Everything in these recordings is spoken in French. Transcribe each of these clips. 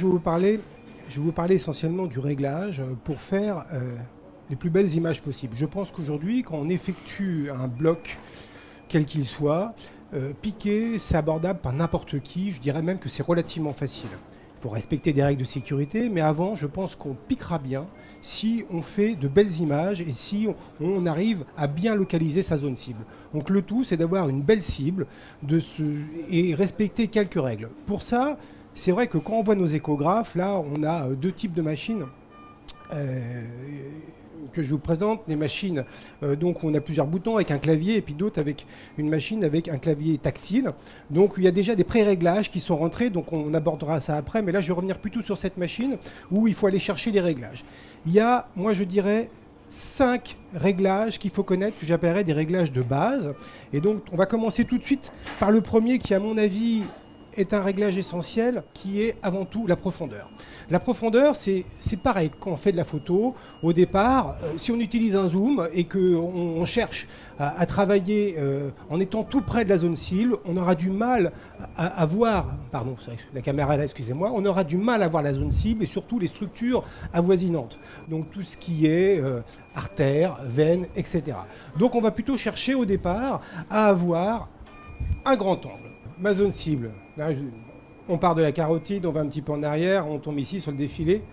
je vais vous parler essentiellement du réglage pour faire les plus belles images possibles. Je pense qu'aujourd'hui, quand on effectue un bloc, quel qu'il soit, piquer, c'est abordable par n'importe qui. Je dirais même que c'est relativement facile. Il faut respecter des règles de sécurité, mais avant, je pense qu'on piquera bien si on fait de belles images et si on arrive à bien localiser sa zone cible. Donc le tout, c'est d'avoir une belle cible et respecter quelques règles. Pour ça, c'est vrai que quand on voit nos échographes, là, on a deux types de machines que je vous présente, des machines donc on a plusieurs boutons avec un clavier et puis d'autres avec une machine avec un clavier tactile. Donc il y a déjà des pré-réglages qui sont rentrés, donc on abordera ça après, mais là je vais revenir plutôt sur cette machine où il faut aller chercher les réglages. Il y a, moi je dirais, 5 réglages qu'il faut connaître, que j'appellerais des réglages de base. Et donc on va commencer tout de suite par le premier qui à mon avis est un réglage essentiel qui est avant tout la profondeur. La profondeur, c'est pareil quand on fait de la photo. Au départ, si on utilise un zoom et qu'on cherche à travailler en étant tout près de la zone cible, on aura du mal à voir, pardon, la caméra là, excusez-moi, on aura du mal à voir la zone cible et surtout les structures avoisinantes. Donc tout ce qui est artères, veines, etc. Donc on va plutôt chercher au départ à avoir un grand angle. Ma zone cible, là, on part de la carotide, on va un petit peu en arrière, on tombe ici sur le défilé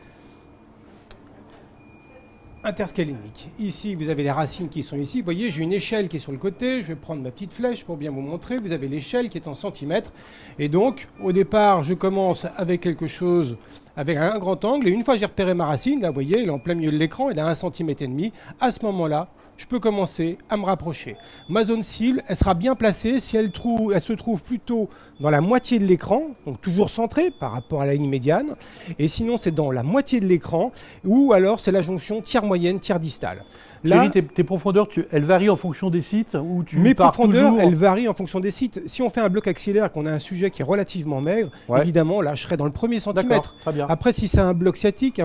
interscalénique. Ici, vous avez les racines qui sont ici. Vous voyez, j'ai une échelle qui est sur le côté. Je vais prendre ma petite flèche pour bien vous montrer. Vous avez l'échelle qui est en centimètres. Et donc, au départ, je commence avec quelque chose, avec un grand angle. Et une fois que j'ai repéré ma racine, là, vous voyez, elle est en plein milieu de l'écran, elle est à 1,5 cm. À ce moment-là, je peux commencer à me rapprocher. Ma zone cible, elle sera bien placée si elle se trouve plutôt dans la moitié de l'écran, donc toujours centrée par rapport à la ligne médiane, et sinon c'est dans la moitié de l'écran, ou alors c'est la jonction tiers moyenne, tiers distale. Là, Thierry, tes profondeurs, elles varient en fonction des sites ou mes profondeurs, elles varient en fonction des sites. Si on fait un bloc axillaire, qu'on a un sujet qui est relativement maigre, évidemment, là, je serai dans le premier centimètre. Après, si c'est un bloc sciatique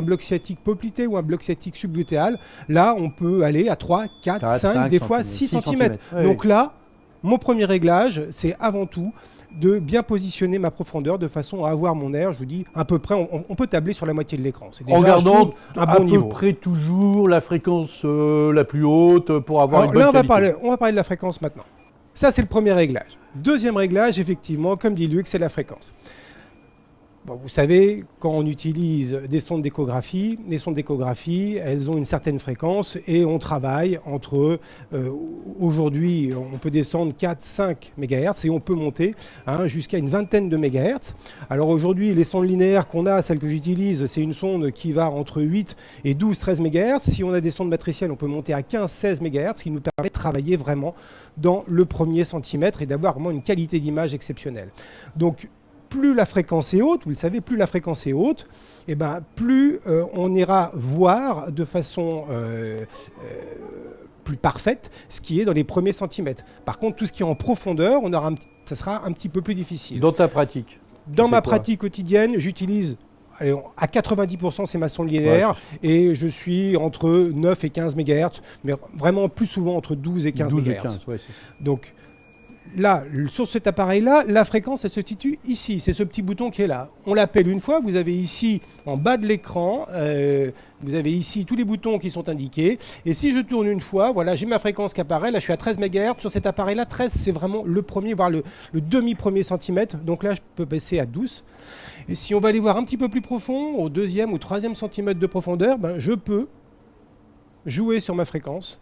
poplité ou un bloc sciatique subglutéal, là, on peut aller à 3, 4, 5, des fois 6 cm. Donc là, mon premier réglage, c'est avant tout de bien positionner ma profondeur de façon à avoir mon air, je vous dis, à peu près, on peut tabler sur la moitié de l'écran. C'est déjà, en gardant un bon niveau. À peu près toujours la fréquence la plus haute pour avoir une bonne qualité. On va parler de la fréquence maintenant. Ça, c'est le premier réglage. Deuxième réglage, effectivement, comme dit Luc, c'est la fréquence. Bon, vous savez, quand on utilise des sondes d'échographie, les sondes d'échographie, elles ont une certaine fréquence et on travaille entre, aujourd'hui, on peut descendre 4-5 MHz et on peut monter jusqu'à une vingtaine de MHz. Alors aujourd'hui, les sondes linéaires qu'on a, celles que j'utilise, c'est une sonde qui va entre 8 et 12-13 MHz. Si on a des sondes matricielles, on peut monter à 15-16 MHz, ce qui nous permet de travailler vraiment dans le premier centimètre et d'avoir vraiment une qualité d'image exceptionnelle. Donc, plus la fréquence est haute, vous le savez, plus la fréquence est haute, et plus on ira voir de façon plus parfaite ce qui est dans les premiers centimètres. Par contre, tout ce qui est en profondeur, ça sera un petit peu plus difficile. Dans ta pratique? Dans ma pratique quotidienne, j'utilise, à 90%, c'est ma sonde linéaire, et je suis entre 9 et 15 MHz, mais vraiment plus souvent entre 12 et 15 MHz. Donc, là, sur cet appareil-là, la fréquence, elle se situe ici. C'est ce petit bouton qui est là. On l'appelle une fois. Vous avez ici, en bas de l'écran, vous avez ici tous les boutons qui sont indiqués. Et si je tourne une fois, voilà, j'ai ma fréquence qui apparaît. Là, je suis à 13 MHz. Sur cet appareil-là, 13, c'est vraiment le premier, voire le demi-premier centimètre. Donc là, je peux passer à 12. Et si on va aller voir un petit peu plus profond, au deuxième ou troisième centimètre de profondeur, je peux jouer sur ma fréquence.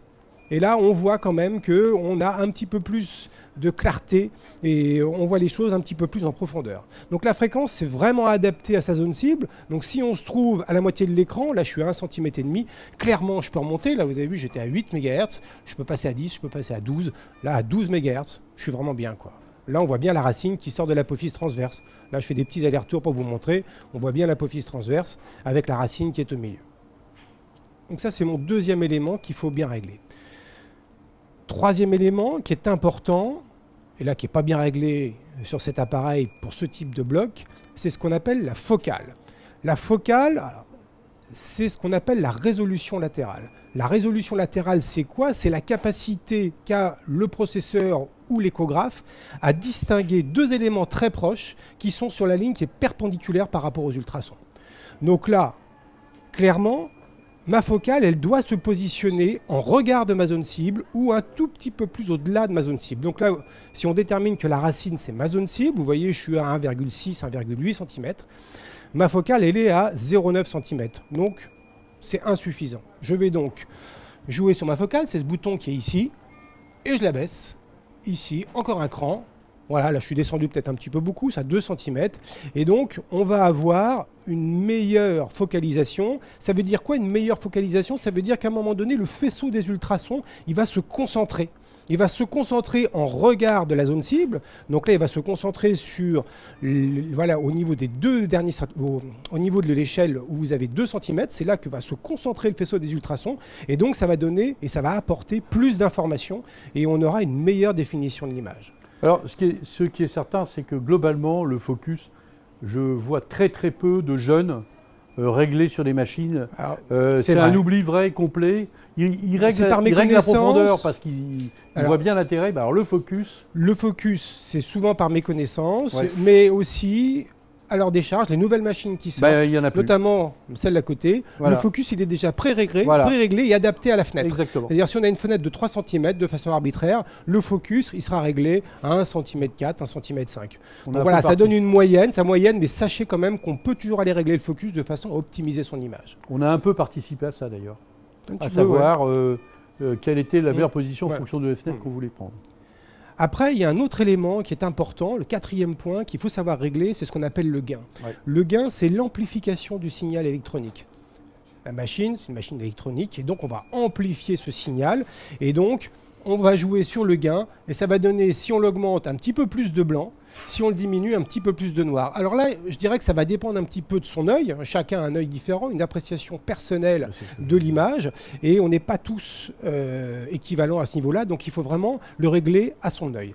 Et là, on voit quand même qu'on a un petit peu plus de clarté et on voit les choses un petit peu plus en profondeur. Donc la fréquence, c'est vraiment adapté à sa zone cible. Donc si on se trouve à la moitié de l'écran, là je suis à 1,5 cm, clairement je peux remonter. Là vous avez vu, j'étais à 8 MHz, je peux passer à 10, je peux passer à 12. Là à 12 MHz, je suis vraiment bien quoi. Là on voit bien la racine qui sort de l'apophyse transverse. Là je fais des petits allers-retours pour vous montrer. On voit bien l'apophyse transverse avec la racine qui est au milieu. Donc ça c'est mon deuxième élément qu'il faut bien régler. Troisième élément qui est important, et là qui n'est pas bien réglé sur cet appareil pour ce type de bloc, c'est ce qu'on appelle la focale. La focale, c'est ce qu'on appelle la résolution latérale. La résolution latérale, c'est quoi? C'est la capacité qu'a le processeur ou l'échographe à distinguer deux éléments très proches qui sont sur la ligne qui est perpendiculaire par rapport aux ultrasons. Donc là, clairement, ma focale, elle doit se positionner en regard de ma zone cible ou un tout petit peu plus au-delà de ma zone cible. Donc là, si on détermine que la racine, c'est ma zone cible, vous voyez, je suis à 1,6, 1,8 cm. Ma focale, elle est à 0,9 cm. Donc, c'est insuffisant. Je vais donc jouer sur ma focale, c'est ce bouton qui est ici, et je la baisse, ici, encore un cran. Voilà, là je suis descendu peut-être un petit peu beaucoup, ça 2 cm. Et donc, on va avoir une meilleure focalisation. Ça veut dire quoi, une meilleure focalisation? Ça veut dire qu'à un moment donné, le faisceau des ultrasons, il va se concentrer. Il va se concentrer en regard de la zone cible. Donc là, il va se concentrer sur, voilà, au niveau des deux derniers, au niveau de l'échelle où vous avez 2 cm. C'est là que va se concentrer le faisceau des ultrasons. Et donc, ça va donner et ça va apporter plus d'informations. Et on aura une meilleure définition de l'image. Alors, ce qui est certain, c'est que globalement, le focus, je vois très très peu de jeunes régler sur des machines. C'est un oubli vrai, complet. Il règle la profondeur parce qu'il voit bien l'intérêt. Alors, le focus, c'est souvent par méconnaissance, mais aussi... Alors des charges, les nouvelles machines qui sortent, notamment celle d'à côté, le focus il est déjà pré-réglé et adapté à la fenêtre. C'est-à-dire si on a une fenêtre de 3 cm de façon arbitraire, le focus il sera réglé à 1 cm 4, 1 cm 5. Donc voilà, ça donne une moyenne, mais sachez quand même qu'on peut toujours aller régler le focus de façon à optimiser son image. On a un peu participé à ça d'ailleurs, à savoir quelle était la meilleure position en fonction de la fenêtre qu'on voulait prendre. Après, il y a un autre élément qui est important, le 4e point qu'il faut savoir régler, c'est ce qu'on appelle le gain. Le gain, c'est l'amplification du signal électronique. La machine, c'est une machine électronique, et donc on va amplifier ce signal, et donc on va jouer sur le gain, et ça va donner, si on l'augmente, un petit peu plus de blanc, si on le diminue, un petit peu plus de noir. Alors là, je dirais que ça va dépendre un petit peu de son œil. Chacun a un œil différent, une appréciation personnelle de l'image. Et on n'est pas tous équivalents à ce niveau-là. Donc il faut vraiment le régler à son œil.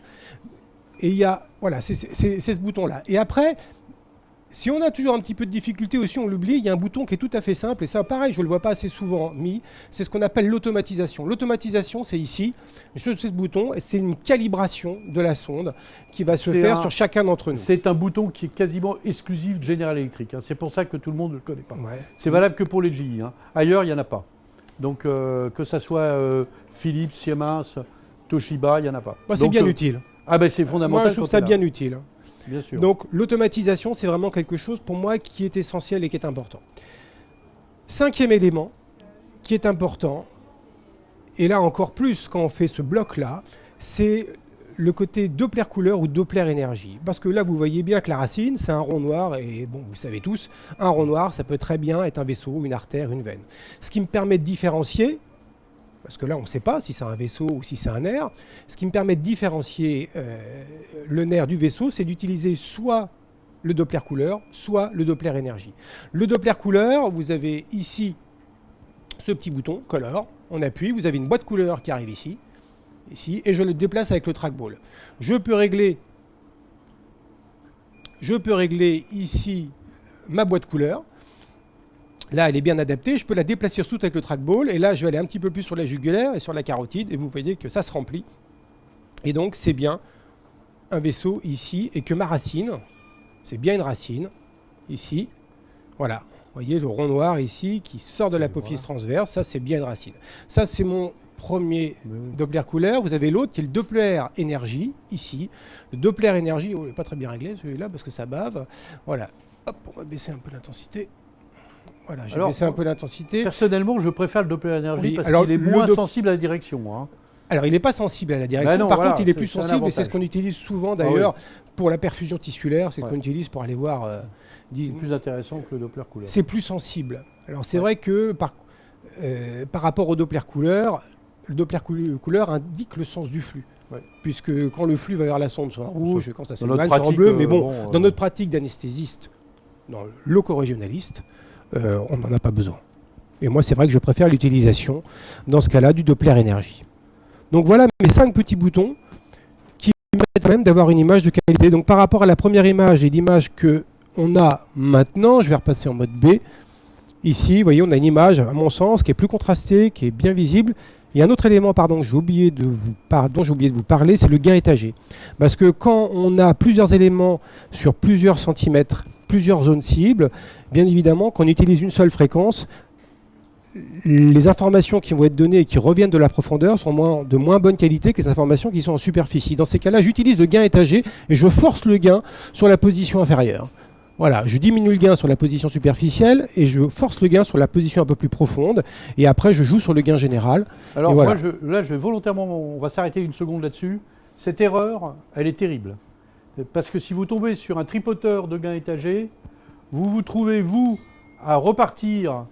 Et il y a, voilà, c'est ce bouton-là. Et après, si on a toujours un petit peu de difficulté aussi, on l'oublie, il y a un bouton qui est tout à fait simple. Et ça, pareil, je ne le vois pas assez souvent mis. C'est ce qu'on appelle l'automatisation. L'automatisation, c'est ici. Je fais ce bouton et c'est une calibration de la sonde qui va se faire sur chacun d'entre nous. C'est un bouton qui est quasiment exclusif de General Electric. C'est pour ça que tout le monde ne le connaît pas. C'est valable que pour les GE. Ailleurs, il n'y en a pas. Donc, que ça soit Philips, Siemens, Toshiba, il n'y en a pas. C'est bien utile. C'est fondamental. Moi, je trouve ça bien utile. Bien sûr. Donc l'automatisation, c'est vraiment quelque chose pour moi qui est essentiel et qui est important. 5e élément qui est important, et là encore plus quand on fait ce bloc-là, c'est le côté Doppler couleur ou Doppler énergie. Parce que là, vous voyez bien que la racine, c'est un rond noir, et bon, vous savez tous, un rond noir, ça peut très bien être un vaisseau, une artère, une veine. Ce qui me permet de différencier, parce que là, on ne sait pas si c'est un vaisseau ou si c'est un nerf. Ce qui me permet de différencier le nerf du vaisseau, c'est d'utiliser soit le Doppler couleur, soit le Doppler énergie. Le Doppler couleur, vous avez ici ce petit bouton, Color, on appuie, vous avez une boîte couleur qui arrive ici, et je le déplace avec le trackball. Je peux régler ici ma boîte couleur. Là, elle est bien adaptée. Je peux la déplacer surtout avec le trackball. Et là, je vais aller un petit peu plus sur la jugulaire et sur la carotide. Et vous voyez que ça se remplit. Et donc, c'est bien un vaisseau ici. Et que ma racine, c'est bien une racine, ici. Voilà. Vous voyez le rond noir ici qui sort de l'apophyse transverse. Ça, c'est bien une racine. Ça, c'est mon premier Doppler couleur. Vous avez l'autre qui est le Doppler énergie, ici. Le Doppler énergie, il n'est pas très bien réglé celui-là parce que ça bave. Voilà. Hop, on va baisser un peu l'intensité. Voilà, j'ai baissé un peu l'intensité. Personnellement, je préfère le Doppler énergie parce qu'il est moins sensible à la direction. Alors, il n'est pas sensible à la direction. Par contre, il est plus sensible et c'est ce qu'on utilise souvent d'ailleurs pour la perfusion tissulaire. C'est ce qu'on utilise pour aller voir. C'est plus intéressant que le Doppler couleur. C'est plus sensible. Alors, c'est vrai que par rapport au Doppler couleur, le Doppler couleur indique le sens du flux. Puisque quand le flux va vers la sonde, soit rouge, quand ça s'éloigne, c'est en bleu. Mais bon, dans notre pratique d'anesthésiste, dans le loco-régionaliste, on n'en a pas besoin. Et moi, c'est vrai que je préfère l'utilisation, dans ce cas-là, du Doppler énergie. Donc voilà mes 5 petits boutons qui permettent même d'avoir une image de qualité. Donc par rapport à la première image et l'image qu'on a maintenant, je vais repasser en mode B. Ici, vous voyez, on a une image, à mon sens, qui est plus contrastée, qui est bien visible. Il y a un autre élément dont j'ai oublié de vous parler, c'est le gain étagé. Parce que quand on a plusieurs éléments sur plusieurs centimètres plusieurs zones cibles, bien évidemment, quand on utilise une seule fréquence, les informations qui vont être données et qui reviennent de la profondeur sont de moins bonne qualité que les informations qui sont en superficie. Dans ces cas-là, j'utilise le gain étagé et je force le gain sur la position inférieure. Voilà, je diminue le gain sur la position superficielle et je force le gain sur la position un peu plus profonde. Et après, je joue sur le gain général. Alors voilà. moi, là, je vais volontairement, on va s'arrêter une seconde là-dessus. Cette erreur, elle est terrible. Parce que si vous tombez sur un tripoteur de gain étagé, vous vous trouvez, vous, à repartir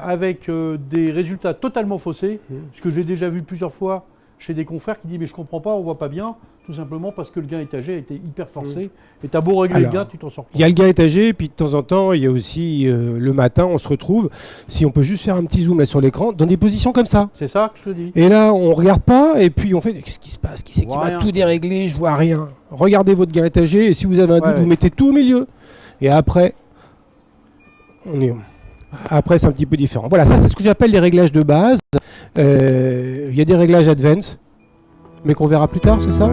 avec des résultats totalement faussés, ce que j'ai déjà vu plusieurs fois chez des confrères qui disent mais je comprends pas, on voit pas bien, tout simplement parce que le gain étagé a été hyper forcé, et t'as beau régler le gain, tu t'en sors pas. Il y a le gain étagé, puis de temps en temps, il y a aussi le matin, on se retrouve, si on peut juste faire un petit zoom là sur l'écran, dans des positions comme ça. C'est ça que je te dis. Et là, on regarde pas, et puis on fait, qu'est-ce qui se passe? Qui c'est qui m'a tout déréglé? Je vois rien. Regardez votre gain étagé, et si vous avez un doute, vous mettez tout au milieu. Et après, Après, c'est un petit peu différent. Voilà, ça, c'est ce que j'appelle les réglages de base. Il y a des réglages advanced, mais qu'on verra plus tard, c'est ça ?